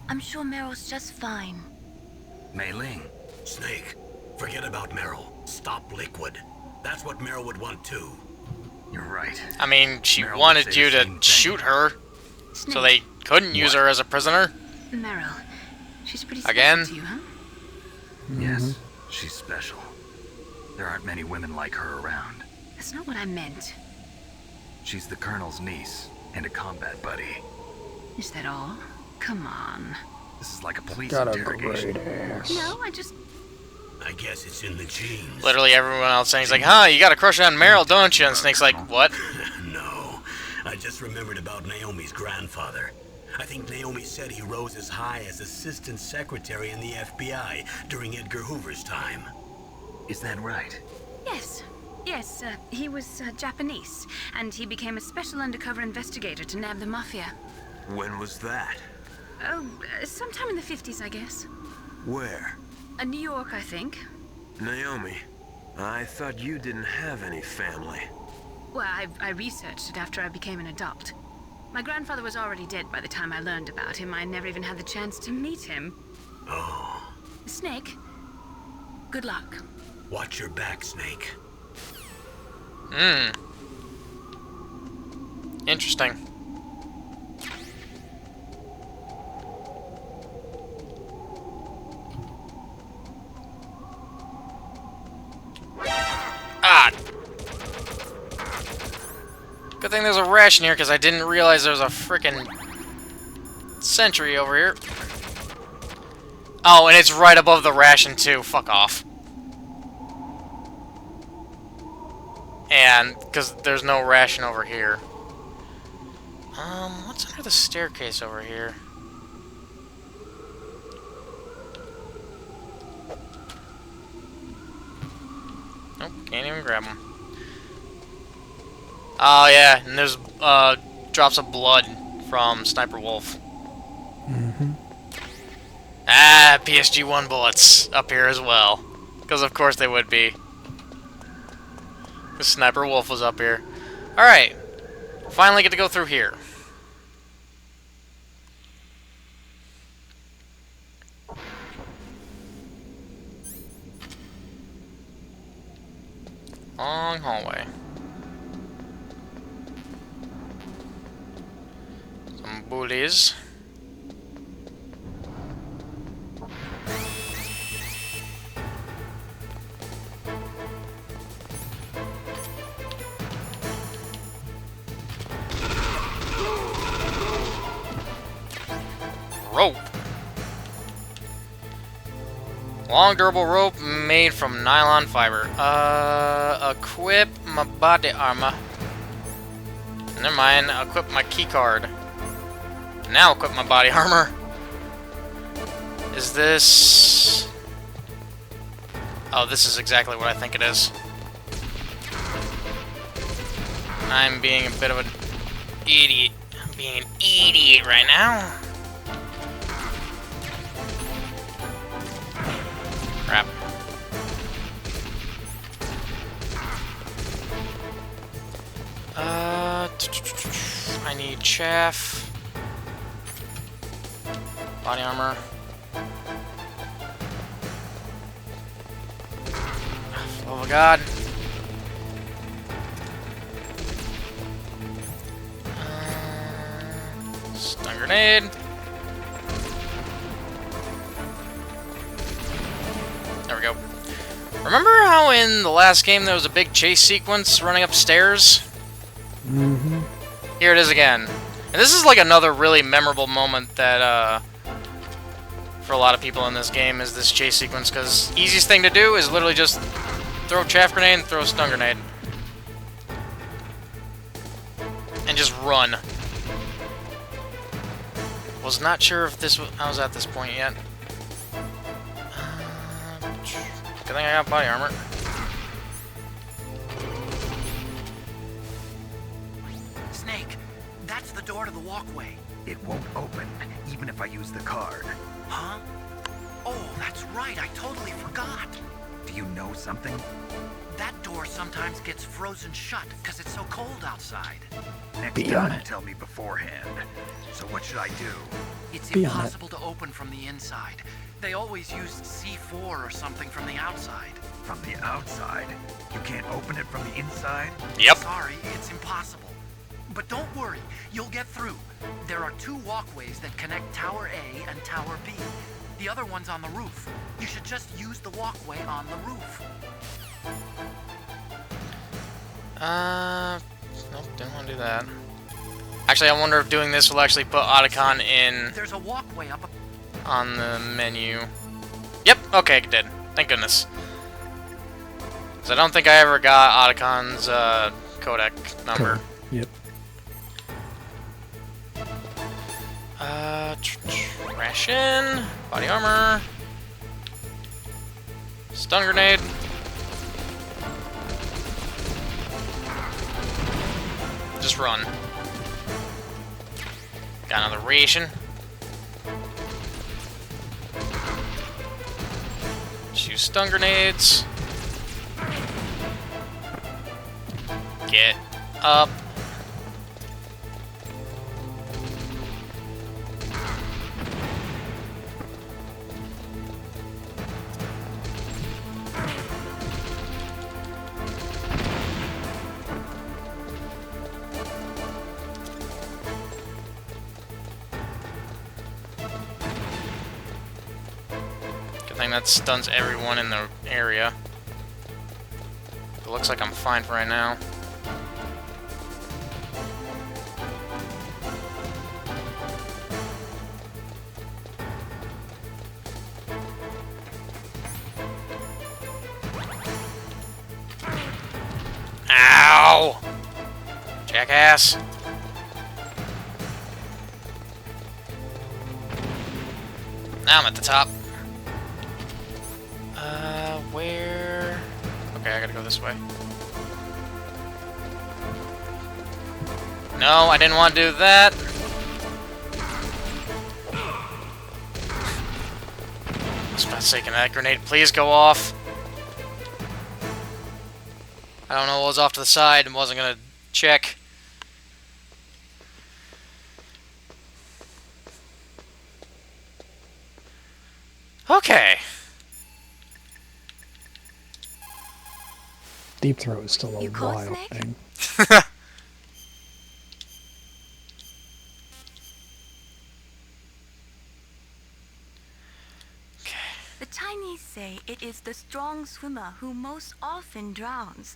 I'm sure Meryl's just fine. Mei Ling. Snake, forget about Meryl. Stop Liquid. That's what Meryl would want too. You're right. I mean, she Meryl wanted would say you the to same shoot thing. her, so they couldn't use her as a prisoner. Meryl, she's pretty Again? special to you, huh? Yes, she's special. There aren't many women like her around. That's not what I meant. She's the Colonel's niece and a combat buddy. Is that all? Come on. This is like a police Got a interrogation. great ass. No, I guess it's in the genes. Literally everyone else saying, he's like, huh, you got a crush on Meryl, don't you? And Snake's like, what? No, I just remembered about Naomi's grandfather. I think Naomi said he rose as high as assistant secretary in the FBI during Edgar Hoover's time. Is that right? Yes. Yes, he was Japanese, and he became a special undercover investigator to nab the mafia. When was that? Oh, sometime in the 50s, I guess. Where? New York, I think. Naomi, I thought you didn't have any family. Well, I researched it after I became an adult. My grandfather was already dead by the time I learned about him. I never even had the chance to meet him. Oh. Snake, good luck. Watch your back, Snake. Interesting. Ah! Good thing there's a ration here, because I didn't realize there was a frickin' sentry over here. Oh, and it's right above the ration, too. Fuck off. And, because there's no ration over here. What's under the staircase over here? Nope, can't even grab them. Oh, yeah, and there's, drops of blood from Sniper Wolf. Ah, PSG-1 bullets up here as well. Because of course they would be. The Sniper Wolf was up here. Alright. Finally get to go through here. Long hallway. Some bullies. rope. Long durable rope made from nylon fiber. Equip my body armor. Never mind, equip my key card. Now equip my body armor. Is this... Oh, this is exactly what I think it is. I'm being a bit of an idiot. I'm being an idiot right now. Crap. I need chaff. Body armor. Oh god. Stun grenade. There we go. Remember how in the last game there was a big chase sequence running upstairs? Mm-hmm. Here it is again. And this is like another really memorable moment that, for a lot of people in this game is this chase sequence, because easiest thing to do is literally just throw a chaff grenade and throw a stun grenade. And just run. Was not sure if this was... I was at this point yet. Good thing I got body armor. Snake, that's the door to the walkway. It won't open, even if I use the card. Huh? Oh, that's right, I totally forgot. Do you know something? That door sometimes gets frozen shut because it's so cold outside. Next time, tell me beforehand. So what should I do? It's impossible to open from the inside. They always used C4 or something from the outside. From the outside? You can't open it from the inside? Yep. Sorry, it's impossible. But don't worry, you'll get through. There are 2 walkways that connect Tower A and Tower B. The other one's on the roof. You should just use the walkway on the roof. Nope, didn't want to do that. Actually, I wonder if doing this will actually put Otacon in... There's a walkway up... on the menu. Yep, okay, it did. Thank goodness. Because I don't think I ever got Otacon's, codec number. Yep. Ration, body armor, stun grenade. Just run. Got another ration. Shoot stun grenades. Get up. Good thing that stuns everyone in the area. It looks like I'm fine for right now. Ow! Jackass. Now I'm at the top. Where? Okay, I gotta go this way. No, I didn't want to do that. I was about to say, can that grenade please go off? I don't know what was off to the side and wasn't gonna check. Okay. Deep throat is still a You caught wild Snake? thing. The Chinese say it is the strong swimmer who most often drowns.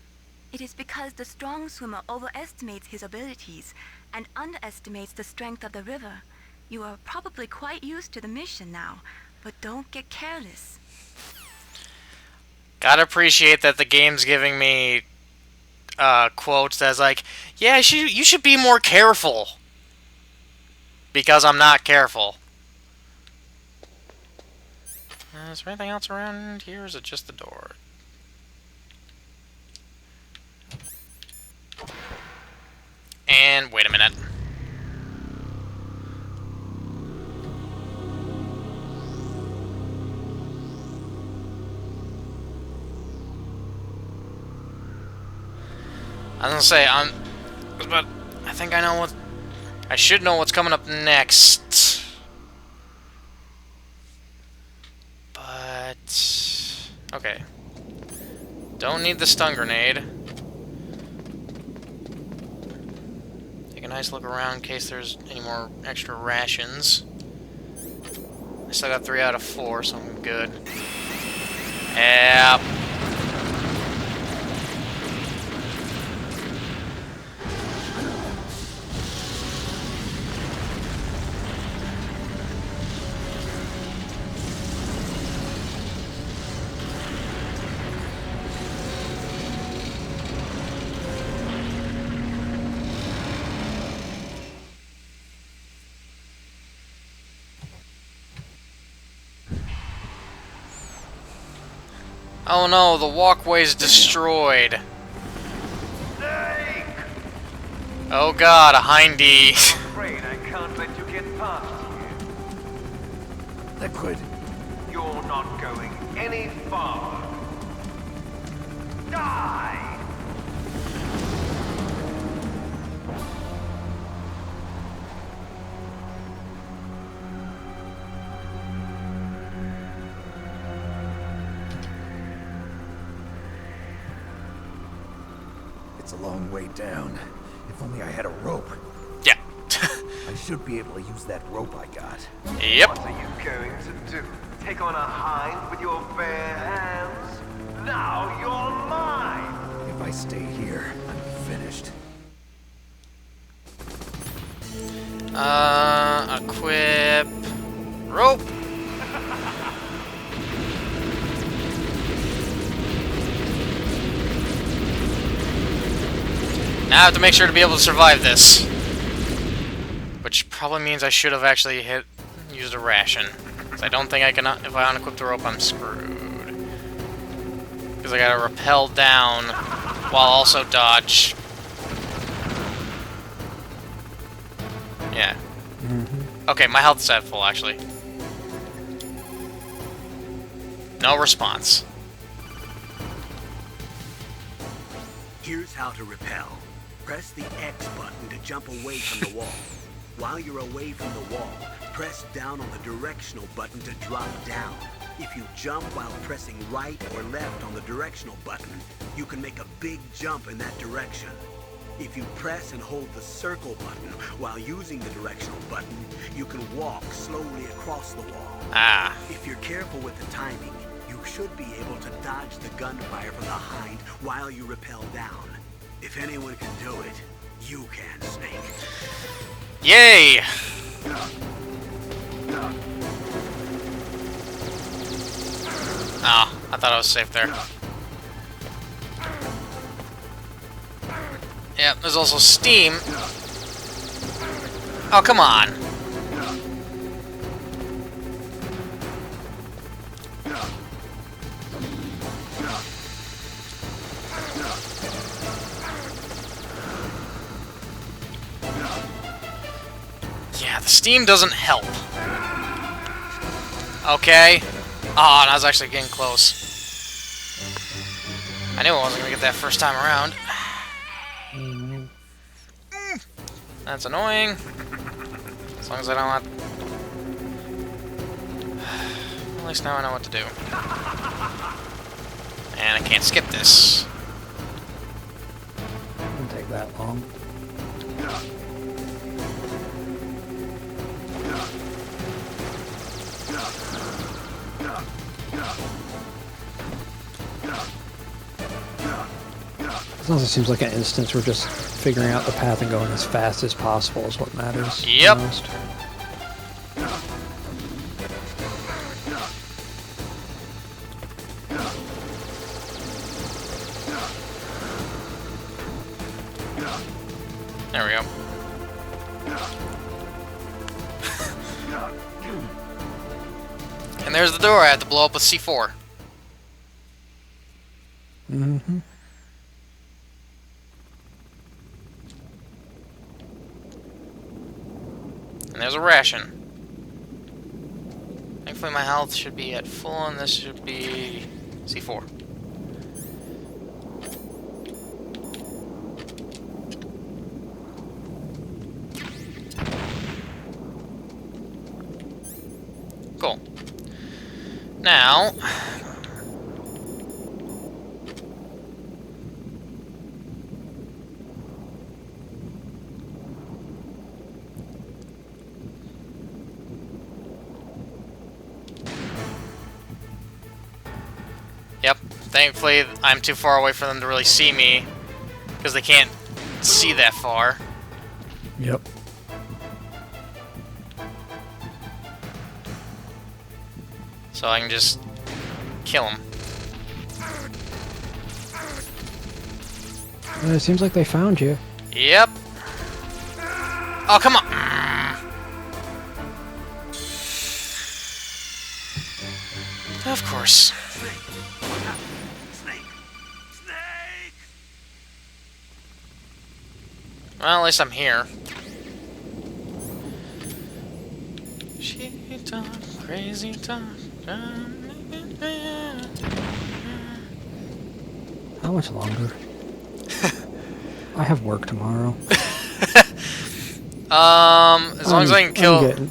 It is because the strong swimmer overestimates his abilities and underestimates the strength of the river. You are probably quite used to the mission now, but don't get careless. Gotta appreciate that the game's giving me quotes that's like, yeah, you should be more careful. Because I'm not careful. Is there anything else around here, or is it just the door? And wait a minute. I was gonna say, but I think I know what. I should know what's coming up next. But okay, don't need the stun grenade. Take a nice look around in case there's any more extra rations. I still got 3 out of 4, so I'm good. Yep. Oh no, the walkway's destroyed. Oh god, a hindy. I'm afraid I can't let you get past here. Liquid. You're not going any farther. Die! It's a long way down. If only I had a rope. Yeah. I should be able to use that rope I got. Yep. What are you going to do? Take on a hind with your bare hands? Now you're mine! If I stay here, I'm finished. Equip rope. Now I have to make sure to be able to survive this. Which probably means I should have actually used a ration. Because I don't think I can, if I unequip the rope, I'm screwed. Because I gotta rappel down while also dodge. Yeah. Okay, my health's at full, actually. No response. Here's how to repel. Press the X button to jump away from the wall. While you're away from the wall, press down on the directional button to drop down. If you jump while pressing right or left on the directional button, you can make a big jump in that direction. If you press and hold the circle button while using the directional button, you can walk slowly across the wall. Ah. If you're careful with the timing, you should be able to dodge the gunfire from behind while you rappel down. If anyone can do it, you can, Snake. Yay! Ah, I thought I was safe there. Yeah, there's also steam. Oh, come on. Yeah, the steam doesn't help. Okay. Oh, and I was actually getting close. I knew I wasn't gonna get that first time around. That's annoying. As long as I don't have... At least now I know what to do. And I can't skip this. Doesn't take that long. It also seems like an instance where just figuring out the path and going as fast as possible is what matters Yep. most. And there's the door I have to blow up with C4. Mm-hmm. And there's a ration. Thankfully my health should be at full, and this should be C4. Cool. Now... Yep, thankfully I'm too far away for them to really see me, because they can't see that far. Yep. So I can just kill them. It seems like they found you. Yep. Oh, come on. Of course. Well, at least I'm here. She talk, crazy talk. How much longer? I have work tomorrow. As long as I can kill...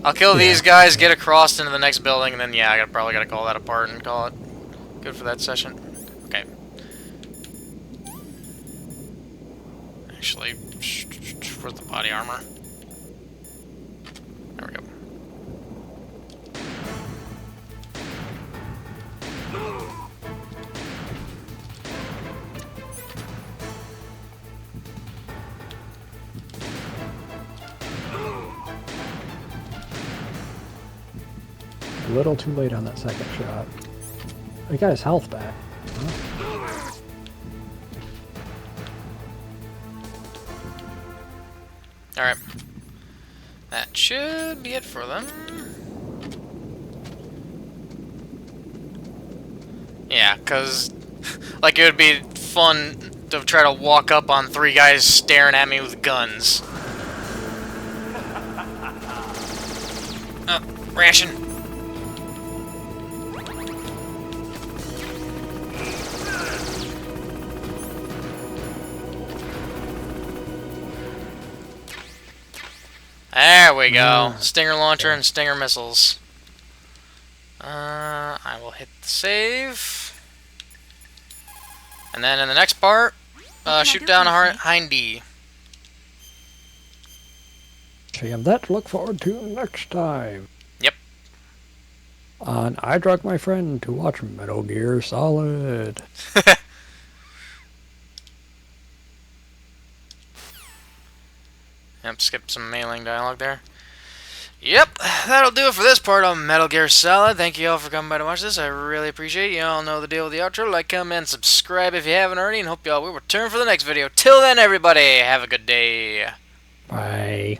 I'll kill these guys, get across into the next building, and then, yeah, I probably gotta call that apart and call it good for that session. Okay. Actually, where's the body armor? There we go. A little too late on that second shot. He got his health back. Huh? Alright. That should be it for them. Yeah, because, like, it would be fun to try to walk up on 3 guys staring at me with guns. Ration. There we go. Stinger launcher and Stinger missiles. I will hit the save. And then in the next part, shoot down Hindy. So you have that to look forward to next time. Yep. I drug my friend to watch Metal Gear Solid. Yep, skip some mailing dialogue there. Yep, that'll do it for this part of Metal Gear Solid. Thank you all for coming by to watch this. I really appreciate it. You all know the deal with the outro. Like, comment, subscribe if you haven't already, and hope you all will return for the next video. Till then, everybody, have a good day. Bye.